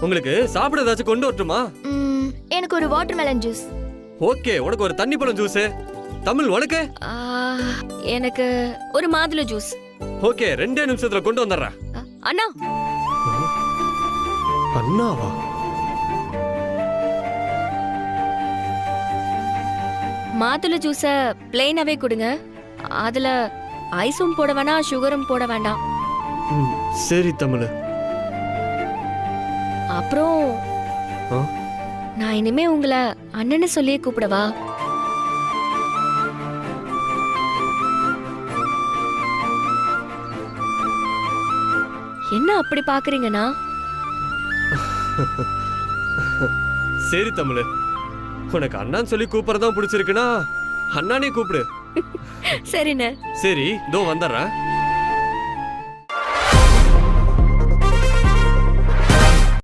உங்களுக்கு சாப்பிட ஏதாச்சும் கொண்டு வரட்டுமா? எனக்கு ஒரு வாட்டர்மெலன் ஜூஸ். ஓகே, உனக்கு ஒரு தண்ணி பழம் ஜூஸ். தமிழ் உனக்கு? எனக்கு ஒரு மாதுளை ஜூஸ். ஓகே, 2 நிமிஷத்துல கொண்டு வந்துடுறேன். அண்ணா. அண்ணாவா? மாதுளை ஜூஸ பிளெயினாவே கொடுங்க. அதுல ஐஸும் போட வேணாம், சுகரும் போட வேண்டாம். சரி தமிழ். அப்புறம் நான் இனிமே உங்களை அண்ணன்னு சொல்லியே கூப்பிடவா? என்ன அப்படி பாக்குறீங்கண்ணா? சரி தமிழ், உனக்கு அண்ணான்னு சொல்லி கூப்பிடறதான் பிடிச்சிருக்குன்னா அண்ணானே கூப்பிடு. சரிண்ணே. சரி, இதோ வந்துடுறேன்.